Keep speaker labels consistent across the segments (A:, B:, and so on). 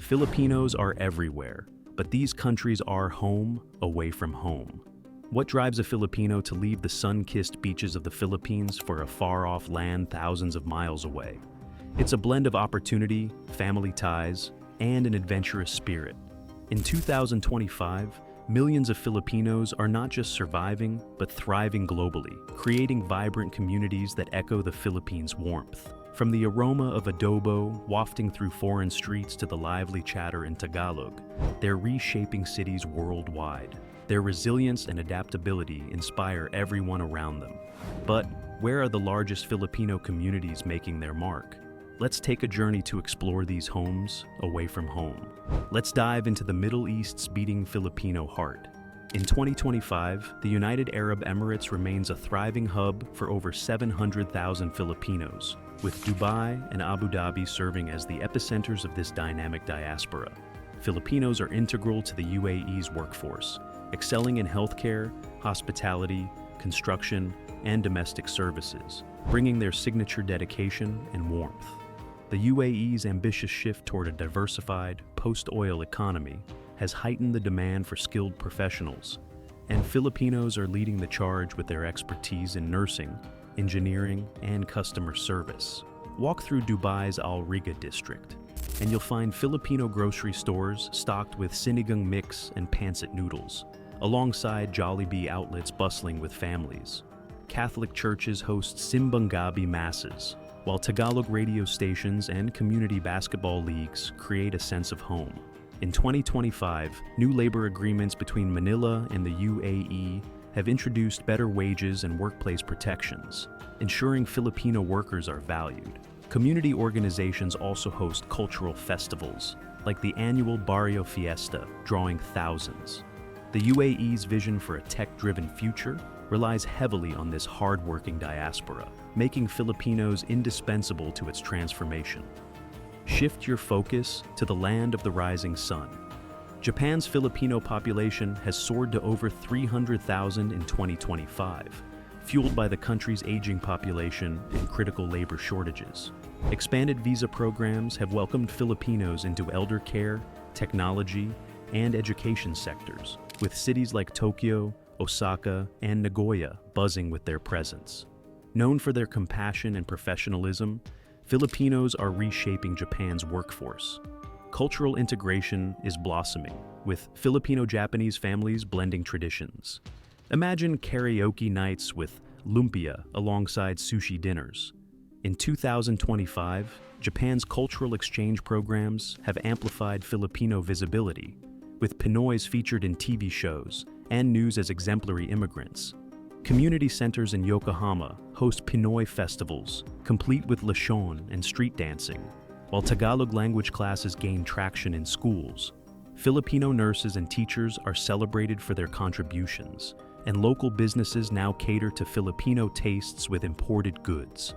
A: Filipinos are everywhere, but these countries are home away from home. What drives a Filipino to leave the sun-kissed beaches of the Philippines for a far-off land thousands of miles away? It's a blend of opportunity, family ties, and an adventurous spirit. In 2025, millions of Filipinos are not just surviving, but thriving globally, creating vibrant communities that echo the Philippines' warmth. From the aroma of adobo wafting through foreign streets to the lively chatter in Tagalog, they're reshaping cities worldwide. Their resilience and adaptability inspire everyone around them. But where are the largest Filipino communities making their mark? Let's take a journey to explore these homes away from home. Let's dive into the Middle East's beating Filipino heart. In 2025, the United Arab Emirates remains a thriving hub for over 700,000 Filipinos, with Dubai and Abu Dhabi serving as the epicenters of this dynamic diaspora. Filipinos are integral to the UAE's workforce, excelling in healthcare, hospitality, construction, and domestic services, bringing their signature dedication and warmth. The UAE's ambitious shift toward a diversified, post-oil economy has heightened the demand for skilled professionals, and Filipinos are leading the charge with their expertise in nursing, engineering, and customer service. Walk through Dubai's Al Riga district, and you'll find Filipino grocery stores stocked with sinigang mix and pancit noodles, alongside Jollibee outlets bustling with families. Catholic churches host Simbang Gabi masses, while Tagalog radio stations and community basketball leagues create a sense of home. In 2025, new labor agreements between Manila and the UAE have introduced better wages and workplace protections, ensuring Filipino workers are valued. Community organizations also host cultural festivals, like the annual Barrio Fiesta, drawing thousands. The UAE's vision for a tech-driven future relies heavily on this hard-working diaspora, making Filipinos indispensable to its transformation. Shift your focus to the land of the rising sun. Japan's Filipino population has soared to over 300,000 in 2025, fueled by the country's aging population and critical labor shortages. Expanded visa programs have welcomed Filipinos into elder care, technology, and education sectors, with cities like Tokyo, Osaka, and Nagoya buzzing with their presence. Known for their compassion and professionalism, Filipinos are reshaping Japan's workforce. Cultural integration is blossoming, with Filipino-Japanese families blending traditions. Imagine karaoke nights with lumpia alongside sushi dinners. In 2025, Japan's cultural exchange programs have amplified Filipino visibility, with Pinoys featured in TV shows and news as exemplary immigrants. Community centers in Yokohama host Pinoy festivals, complete with lechon and street dancing, while Tagalog language classes gain traction in schools. Filipino nurses and teachers are celebrated for their contributions, and local businesses now cater to Filipino tastes with imported goods.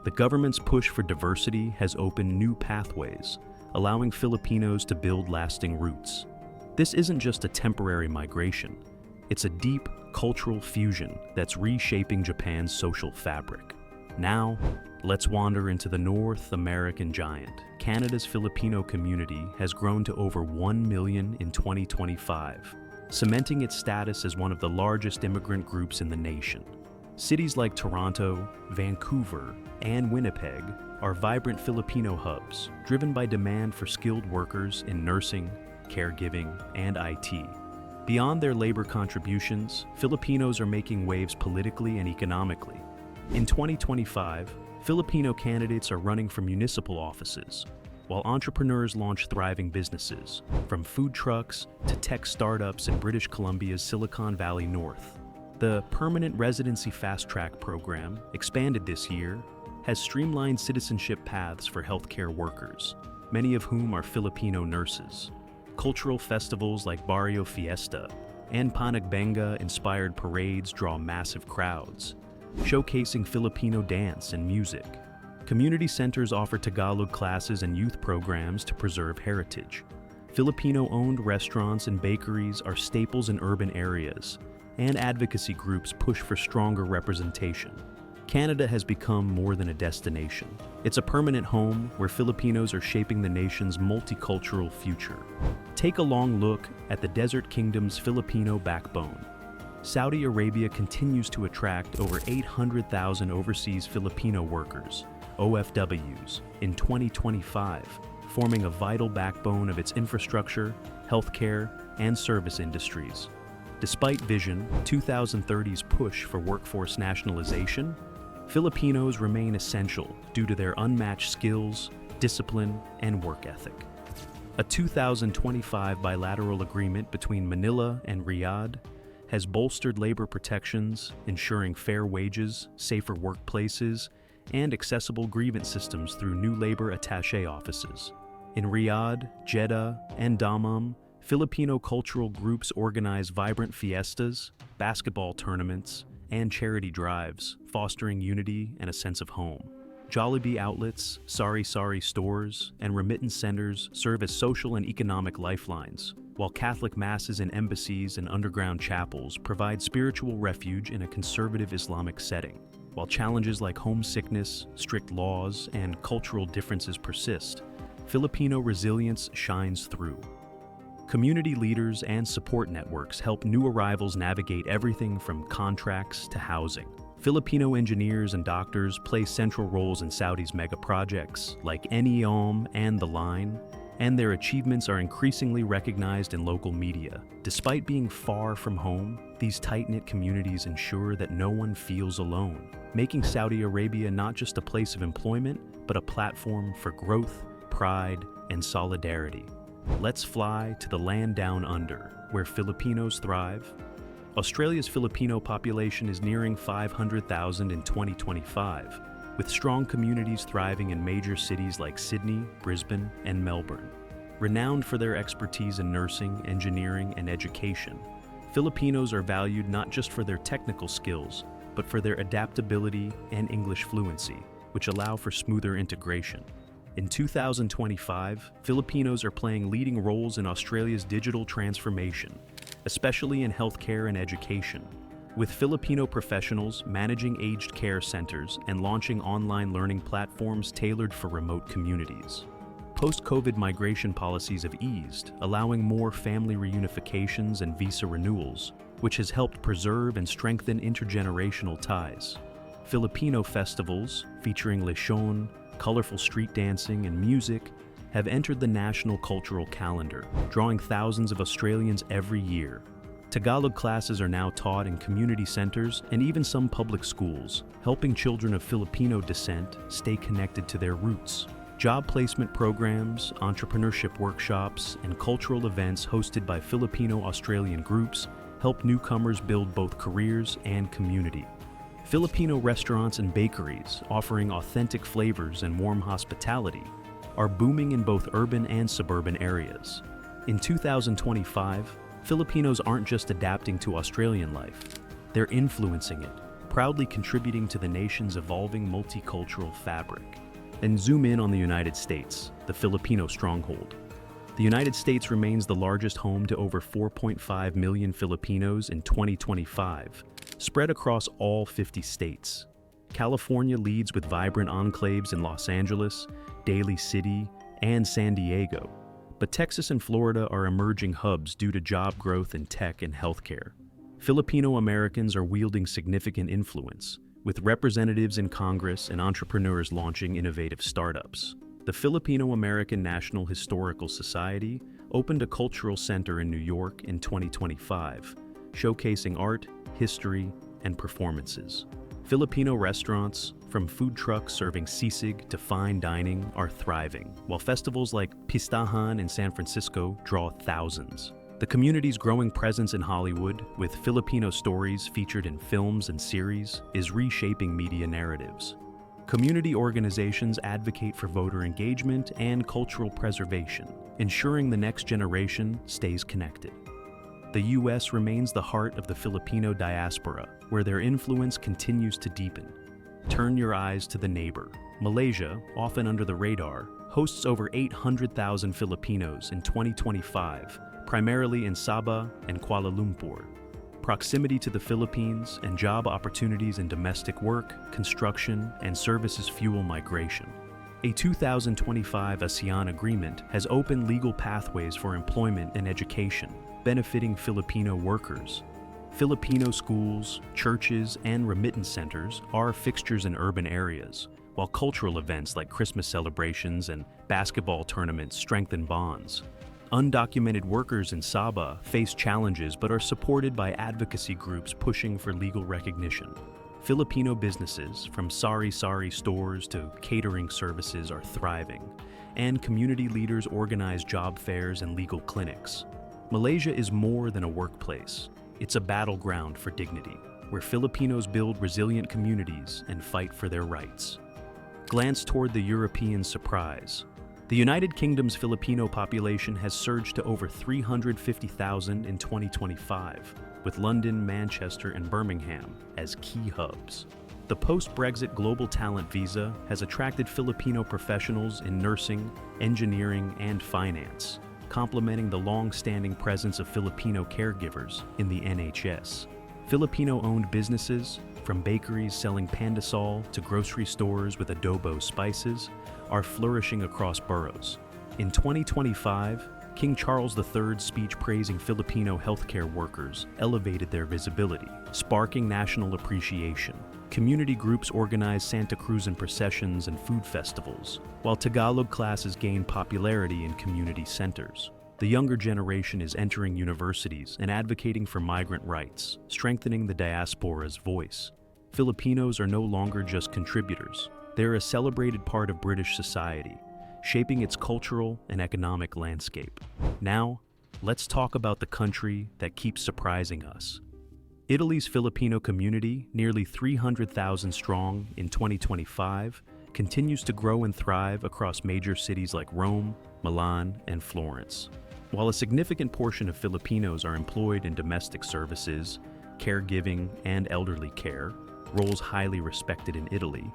A: The government's push for diversity has opened new pathways, allowing Filipinos to build lasting roots. This isn't just a temporary migration. It's a deep cultural fusion that's reshaping Japan's social fabric. Now, let's wander into the North American giant. Canada's Filipino community has grown to over 1 million in 2025, cementing its status as one of the largest immigrant groups in the nation. Cities like Toronto, Vancouver, and Winnipeg are vibrant Filipino hubs, driven by demand for skilled workers in nursing, caregiving, and IT. Beyond their labor contributions, Filipinos are making waves politically and economically. In 2025, Filipino candidates are running for municipal offices, while entrepreneurs launch thriving businesses, from food trucks to tech startups in British Columbia's Silicon Valley North. The Permanent Residency Fast Track program, expanded this year, has streamlined citizenship paths for healthcare workers, many of whom are Filipino nurses. Cultural festivals like Barrio Fiesta and Panagbenga-inspired parades draw massive crowds, showcasing Filipino dance and music. Community centers offer Tagalog classes and youth programs to preserve heritage. Filipino-owned restaurants and bakeries are staples in urban areas, and advocacy groups push for stronger representation. Canada has become more than a destination. It's a permanent home where Filipinos are shaping the nation's multicultural future. Take a long look at the Desert Kingdom's Filipino backbone. Saudi Arabia continues to attract over 800,000 overseas Filipino workers, OFWs, in 2025, forming a vital backbone of its infrastructure, healthcare, and service industries. Despite Vision 2030's push for workforce nationalization, Filipinos remain essential due to their unmatched skills, discipline, and work ethic. A 2025 bilateral agreement between Manila and Riyadh has bolstered labor protections, ensuring fair wages, safer workplaces, and accessible grievance systems through new labor attaché offices. In Riyadh, Jeddah, and Dammam, Filipino cultural groups organize vibrant fiestas, basketball tournaments, and charity drives, fostering unity and a sense of home. Jollibee outlets, sari-sari stores, and remittance centers serve as social and economic lifelines, while Catholic masses in embassies and underground chapels provide spiritual refuge in a conservative Islamic setting. While challenges like homesickness, strict laws, and cultural differences persist, Filipino resilience shines through. Community leaders and support networks help new arrivals navigate everything from contracts to housing. Filipino engineers and doctors play central roles in Saudi's mega projects like NEOM and The Line, and their achievements are increasingly recognized in local media. Despite being far from home, these tight-knit communities ensure that no one feels alone, making Saudi Arabia not just a place of employment, but a platform for growth, pride, and solidarity. Let's fly to the land down under, where Filipinos thrive. Australia's Filipino population is nearing 500,000 in 2025, with strong communities thriving in major cities like Sydney, Brisbane, and Melbourne. Renowned for their expertise in nursing, engineering, and education, Filipinos are valued not just for their technical skills, but for their adaptability and English fluency, which allow for smoother integration. In 2025, Filipinos are playing leading roles in Australia's digital transformation, especially in healthcare and education, with Filipino professionals managing aged care centers and launching online learning platforms tailored for remote communities. Post-COVID migration policies have eased, allowing more family reunifications and visa renewals, which has helped preserve and strengthen intergenerational ties. Filipino festivals, featuring lechon, colorful street dancing, and music, have entered the national cultural calendar, drawing thousands of Australians every year. Tagalog classes are now taught in community centers and even some public schools, helping children of Filipino descent stay connected to their roots. Job placement programs, entrepreneurship workshops, and cultural events hosted by Filipino-Australian groups help newcomers build both careers and community. Filipino restaurants and bakeries, offering authentic flavors and warm hospitality, are booming in both urban and suburban areas. In 2025, Filipinos aren't just adapting to Australian life, they're influencing it, proudly contributing to the nation's evolving multicultural fabric. And zoom in on the United States, the Filipino stronghold. The United States remains the largest home to over 4.5 million Filipinos in 2025, spread across all 50 states. California leads with vibrant enclaves in Los Angeles, Daly City, and San Diego, but Texas and Florida are emerging hubs due to job growth in tech and healthcare. Filipino Americans are wielding significant influence, with representatives in Congress and entrepreneurs launching innovative startups. The Filipino American National Historical Society opened a cultural center in New York in 2025, showcasing art, history, and performances. Filipino restaurants, from food trucks serving sisig to fine dining, are thriving, while festivals like Pistahan in San Francisco draw thousands. The community's growing presence in Hollywood, with Filipino stories featured in films and series, is reshaping media narratives. Community organizations advocate for voter engagement and cultural preservation, ensuring the next generation stays connected. The U.S. remains the heart of the Filipino diaspora, where their influence continues to deepen. Turn your eyes to the neighbor. Malaysia, often under the radar, hosts over 800,000 Filipinos in 2025, primarily in Sabah and Kuala Lumpur. Proximity to the Philippines and job opportunities in domestic work, construction, and services fuel migration. A 2025 ASEAN agreement has opened legal pathways for employment and education, benefiting Filipino workers. Filipino schools, churches, and remittance centers are fixtures in urban areas, while cultural events like Christmas celebrations and basketball tournaments strengthen bonds. Undocumented workers in Sabah face challenges but are supported by advocacy groups pushing for legal recognition. Filipino businesses, from sari-sari stores to catering services, are thriving, and community leaders organize job fairs and legal clinics. Malaysia is more than a workplace. It's a battleground for dignity, where Filipinos build resilient communities and fight for their rights. Glance toward the European surprise. The United Kingdom's Filipino population has surged to over 350,000 in 2025, with London, Manchester, and Birmingham as key hubs. The post-Brexit Global Talent Visa has attracted Filipino professionals in nursing, engineering, and finance, complementing the long-standing presence of Filipino caregivers in the NHS. Filipino-owned businesses, from bakeries selling pandesal to grocery stores with adobo spices, are flourishing across boroughs. In 2025, King Charles III's speech praising Filipino healthcare workers elevated their visibility, sparking national appreciation. Community groups organize Santa Cruzan processions and food festivals, while Tagalog classes gain popularity in community centers. The younger generation is entering universities and advocating for migrant rights, strengthening the diaspora's voice. Filipinos are no longer just contributors. They're a celebrated part of British society, shaping its cultural and economic landscape. Now, let's talk about the country that keeps surprising us. Italy's Filipino community, nearly 300,000 strong in 2025, continues to grow and thrive across major cities like Rome, Milan, and Florence. While a significant portion of Filipinos are employed in domestic services, caregiving, and elderly care, roles highly respected in Italy,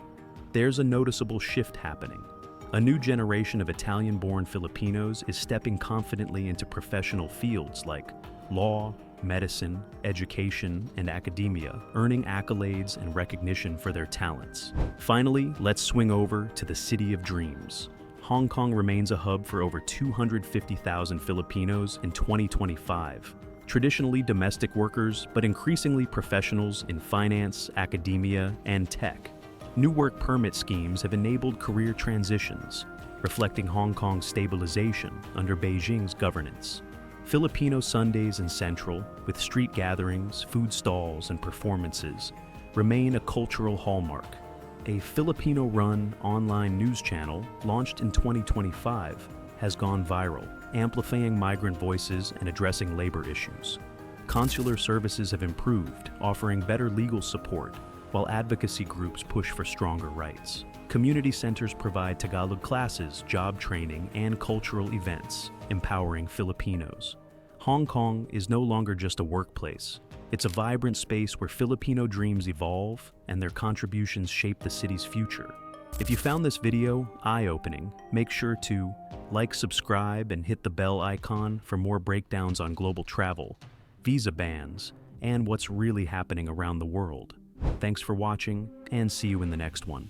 A: there's a noticeable shift happening. A new generation of Italian-born Filipinos is stepping confidently into professional fields like law, medicine, education, and academia, earning accolades and recognition for their talents. Finally, let's swing over to the City of Dreams. Hong Kong remains a hub for over 250,000 Filipinos in 2025. Traditionally domestic workers, but increasingly professionals in finance, academia, and tech. New work permit schemes have enabled career transitions, reflecting Hong Kong's stabilization under Beijing's governance. Filipino Sundays in Central, with street gatherings, food stalls, and performances, remain a cultural hallmark. A Filipino-run online news channel, launched in 2025, has gone viral, amplifying migrant voices and addressing labor issues. Consular services have improved, offering better legal support, while advocacy groups push for stronger rights. Community centers provide Tagalog classes, job training, and cultural events, empowering Filipinos. Hong Kong is no longer just a workplace. It's a vibrant space where Filipino dreams evolve and their contributions shape the city's future. If you found this video eye-opening, make sure to like, subscribe, and hit the bell icon for more breakdowns on global travel, visa bans, and what's really happening around the world. Thanks for watching, and see you in the next one.